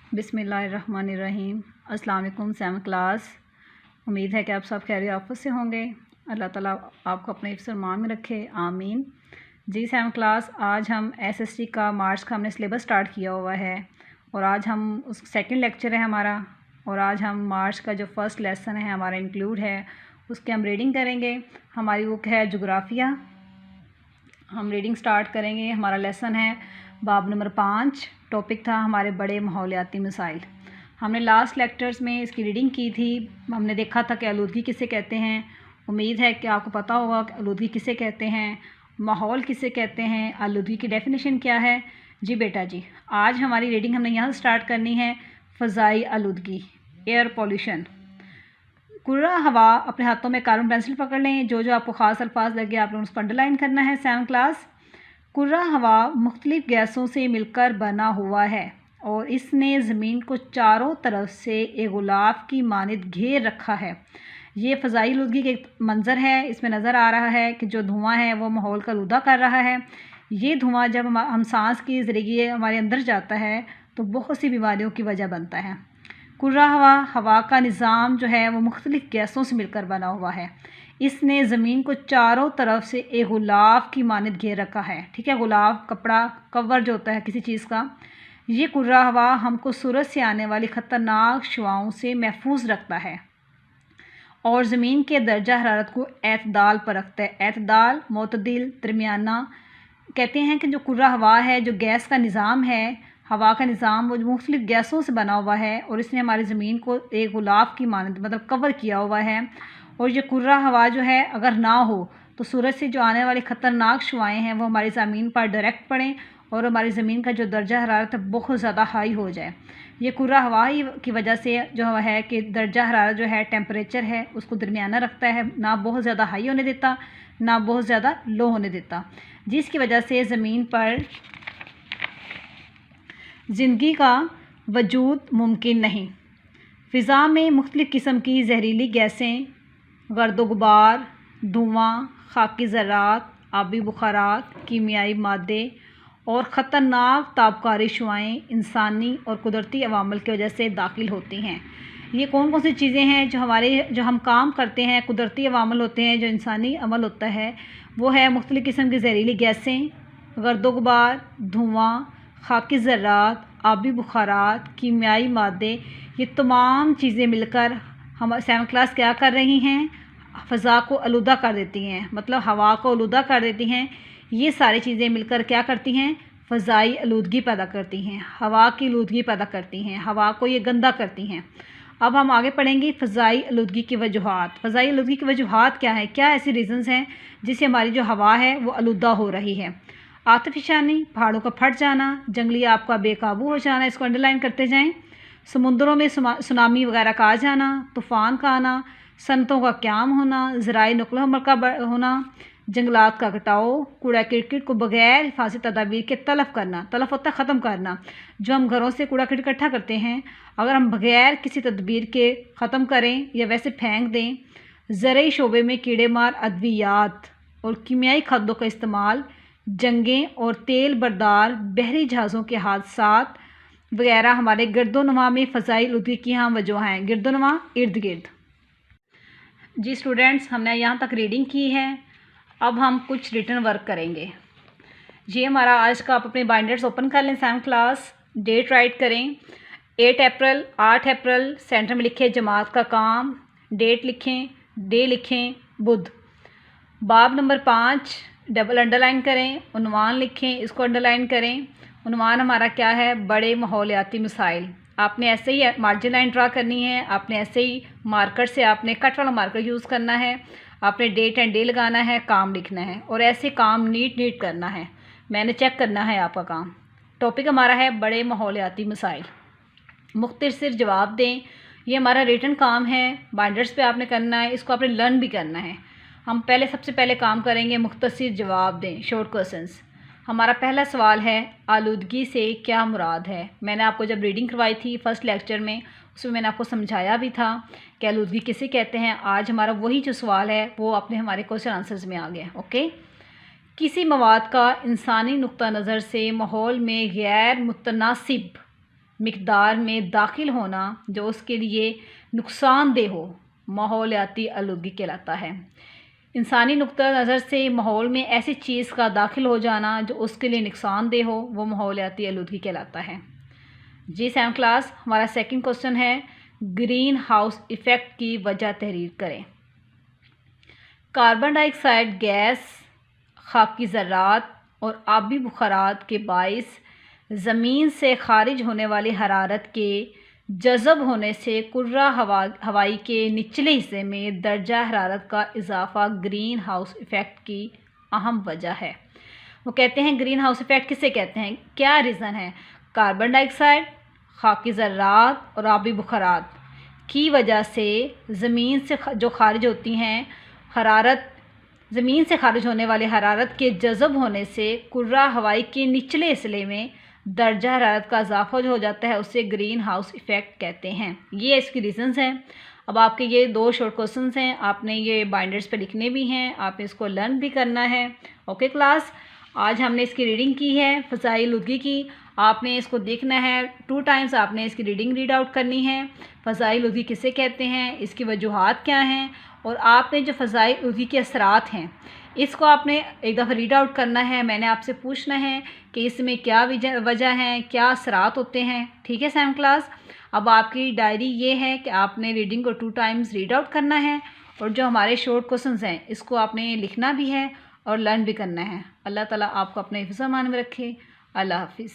बिस्मिल्लाहिर्रहमानिर्रहीम। अस्सलाम वालेकुम सेवन क्लास। उम्मीद है कि आप सब खैर आफत से होंगे। अल्लाह ताला आपको अपने हिफ्ज़ मान में रखे, आमीन। जी सेवन क्लास, आज हम एसएसटी का मार्च का हमने सिलेबस स्टार्ट किया हुआ है और आज हम उस सेकंड लेक्चर है हमारा, और आज हम मार्च का जो फ़र्स्ट लेसन है हमारा इंक्लूड है, उसकी हम रीडिंग करेंगे। हमारी बुक है जोग्राफ़िया। हम रीडिंग स्टार्ट करेंगे। हमारा लेसन है बाब नंबर 5। टॉपिक था हमारे बड़े माहौलियाती मसाइल। हमने लास्ट लेक्चर्स में इसकी रीडिंग की थी। हमने देखा था कि आलूदगी किसे कहते हैं। उम्मीद है कि आपको पता होगा कि आलूदगी किसे कहते हैं, माहौल किसे कहते हैं, आलूदगी की डेफिनेशन क्या है। जी बेटा जी, आज हमारी रीडिंग हमने यहाँ से स्टार्ट करनी है। फ़ज़ाई आलूदगी, एयर पॉल्यूशन। कुर्रा हवा, अपने हाथों में कार्बन पेंसिल पकड़ लें। जो जो आपको ख़ास अल्फाज लगे आप लोगों को उसको अंडरलाइन करना है। सेवन क्लास, कुर्रा हवा मुख्तलिफ़ गैसों से मिलकर बना हुआ है और इसने ज़मीन को चारों तरफ से एक गुलाब की मानिंद घेर रखा है। ये फ़ज़ाई आलूदगी के मंज़र है। इसमें नज़र आ रहा है कि जो धुआं है वो माहौल का आलूदा कर रहा है। ये धुआं जब हम सांस के ज़रिए हमारे अंदर जाता है तो बहुत सी बीमारियों की वजह बनता है। कुर्रा हवा का निज़ाम जो है वो मुख्तलिफ़ गैसों से मिलकर बना हुआ है। इसने ज़मीन को चारों तरफ से एक गुलाब की मानिंद घेर रखा है। ठीक है, गुलाब कपड़ा कवर जो होता है किसी चीज़ का। ये कुर्रा हवा हमको सूरज से आने वाली ख़तरनाक शुआओं से महफूज रखता है और ज़मीन के दर्जा हरारत को एतदाल पर रखता है। एतदाल, मोतदिल, दरमियाना। कहते हैं कि जो कुर्रा हवा है, जो गैस का निज़ाम है, हवा का निज़ाम, वो मुख्तलिफ़ गैसों से बना हुआ है और इसने हमारी ज़मीन को एक गुलाब की मानिंद मतलब कवर किया हुआ है। और ये कुर्रा हवा जो है अगर ना हो तो सूरज से जो आने वाली ख़तरनाक शुआएँ हैं वो हमारी ज़मीन पर डायरेक्ट पड़ें और हमारी ज़मीन का जो दर्जा हरारत है बहुत ज़्यादा हाई हो जाए। ये कुर्रा हवा ही की वजह से जो है कि दर्जा हरारत जो है, टेम्परेचर है, उसको दरमियाना रखता है, ना बहुत ज़्यादा हाई होने देता ना बहुत ज़्यादा लो होने देता, जिसकी वजह से ज़मीन पर ज़िंदगी का वजूद मुमकिन नहीं। फ़िज़ा में मुख्तलिफ़ किस्म की जहरीली गैसें, गर्द गुबार, धुआं, खाकी ज़रात, आबी बुखारात, कीमियाई मादे और ख़तरनाक ताबकारी शुआएँ इंसानी और कुदरती अवामल की वजह से दाखिल होती हैं। ये कौन कौन सी चीज़ें हैं जो हम काम करते हैं, कुदरती अवामल होते हैं, जो इंसानी अमल होता है, वो है मुख्तलिफ़ किस्म की जहरीली गैसें, गर्द गुबार, धुआं, खाकी ज़रात, आबी बुखारात, कीमियाई मादे। ये तमाम चीज़ें मिलकर हम सेवन क्लास क्या कर रही हैं, फ़ज़ा को आलूदा कर देती हैं, मतलब हवा को आलूदा कर देती हैं। ये सारी चीज़ें मिलकर क्या करती हैं, फ़ज़ाई आलूदगी पैदा करती हैं, हवा की आलूदगी पैदा करती हैं, हवा को ये गंदा करती हैं। अब हम आगे पढ़ेंगे फ़ज़ाई आलूदगी की वजूहात। फ़ज़ाई आलूदगी की वजूहात क्या है, क्या ऐसी रीज़न्स हैं जिससे हमारी जो हवा है वो आलूदा हो रही है। आतिफ़शानी, पहाड़ों का फट जाना, जंगली आग का बेकाबू हो जाना, इसको अंडरलाइन करते जाएं। समुद्रों में सुनामी वगैरह का आ जाना, तूफ़ान का आना, सनतों का क़याम होना, ज़राई नक़्ल हमल का होना, जंगलात का कटाव, कूड़ा करकट को बग़ैर हिफाज़ती तदाबीर के तलफ़ करना। तलफ़ होता है ख़त्म करना। जो हम घरों से कूड़ा करकट इकट्ठा करते हैं, अगर हम बग़ैर किसी तदबीर के ख़त्म करें या वैसे फेंक दें। ज़रई शोबे में कीड़े मार अद्वियात और कीमियाई खादों का इस्तेमाल, जंगें और तेल बरदार बहरी जहाज़ों के हादसात वगैरह हमारे गिरदोनवा में फ़ज़ाई आलूदगी की हम वजह हैं। गिरदोनवा, इर्द गिर्द। जी स्टूडेंट्स, हमने यहाँ तक रीडिंग की है। अब हम कुछ रिटन वर्क करेंगे। ये हमारा आज का, आप अपने बाइंडर्स ओपन कर लें सेवन क्लास। डेट राइट करें 8 अप्रैल, 8 अप्रैल, सेंटर में लिखें जमात का काम, डेट लिखें, डे लिखें बुध। बाब नंबर 5 डबल अंडरलाइन करें, उन्वान लिखें, इसको अंडरलाइन करें। उन्वान हमारा क्या है, बड़े माहौलियाती मसाइल। आपने ऐसे ही मार्जिन लाइन ड्रा करनी है, आपने ऐसे ही मार्कर से आपने कट वाला मार्कर यूज़ करना है, आपने डेट एंड डे लगाना है, काम लिखना है और ऐसे काम नीट करना है। मैंने चेक करना है आपका काम। टॉपिक हमारा है बड़े माहौलियाती मसाइल। मुख्तसर जवाब दें, ये हमारा रिटन काम है, बाइंडर्स पे आपने करना है, इसको आपने लर्न भी करना है। हम सबसे पहले काम करेंगे मुख्तसर जवाब दें, शॉर्ट क्वेश्चंस। हमारा पहला सवाल है, आलूदगी से क्या मुराद है। मैंने आपको जब रीडिंग करवाई थी फ़र्स्ट लेक्चर में, उसमें मैंने आपको समझाया भी था कि आलूदगी किसे कहते हैं। आज हमारा वही जो सवाल है वो अपने हमारे क्वेश्चन आंसर्स में आ गया। ओके, किसी मवाद का इंसानी नुक्ता नज़र से माहौल में गैर मुतनासिब मिक़दार में दाखिल होना जो उसके लिए नुकसानदेह हो माहौलियाती आलूगी कहलाता है। इंसानी नुक्ता नज़र से माहौल में ऐसी चीज़ का दाखिल हो जाना जो उसके लिए नुकसानदेह हो वो माहौलियाती आलूगी कहलाता है। जी 7 क्लास, हमारा सेकंड क्वेश्चन है ग्रीन हाउस इफ़ेक्ट की वजह तहरीर करें। कार्बन डाइऑक्साइड गैस, खाकी ज़र्रात और आबी बुखारात के बाइस ज़मीन से खारिज होने वाली हरारत के जज़ब होने से कुर्रा हवाई के निचले हिस्से में दर्जा हरारत का इजाफ़ा ग्रीन हाउस इफ़ेक्ट की अहम वजह है। वो कहते हैं ग्रीन हाउस इफ़ेक्ट किसे कहते हैं, क्या रीज़न है। कार्बन डाइऑक्साइड, खाकी ज़र्रात और आबी बुखारात की वजह से ज़मीन से जो खारिज होती हैं हरारत, ज़मीन से खारिज होने वाली हरारत के जज़ब होने से कुर्रा हवाई के निचले हिस्से में दर्जा हरारत का इजाफा जो हो जाता है उसे ग्रीन हाउस इफ़ेक्ट कहते हैं। ये इसकी रीज़न्स हैं। अब आपके ये 2 शॉर्ट क्वेश्चंस हैं, आपने ये बाइंडर्स पे लिखने भी हैं, आपने इसको लर्न भी करना है। ओके क्लास, आज हमने इसकी रीडिंग की है फ़ज़ाई आलूगी की। आपने इसको देखना है 2 टाइम्स, आपने इसकी रीडिंग रीड आउट करनी है। फ़ज़ाई आलूगी किसे कहते हैं, इसकी वजूहात क्या हैं, और आपने जो फ़ज़ाई आलूगी के असरात हैं इसको आपने एक दफ़ा रीड आउट करना है। मैंने आपसे पूछना है कि इसमें क्या वजह है, क्या असरात होते हैं। ठीक है 7 क्लास, अब आपकी डायरी ये है कि आपने रीडिंग को 2 टाइम्स रीड आउट करना है और जो हमारे शॉर्ट क्वेश्चंस हैं इसको आपने लिखना भी है और लर्न भी करना है। अल्लाह ताला आपको अपने हिफ्ज़-ए-मान में रखे। अल्लाह हाफ़िज़।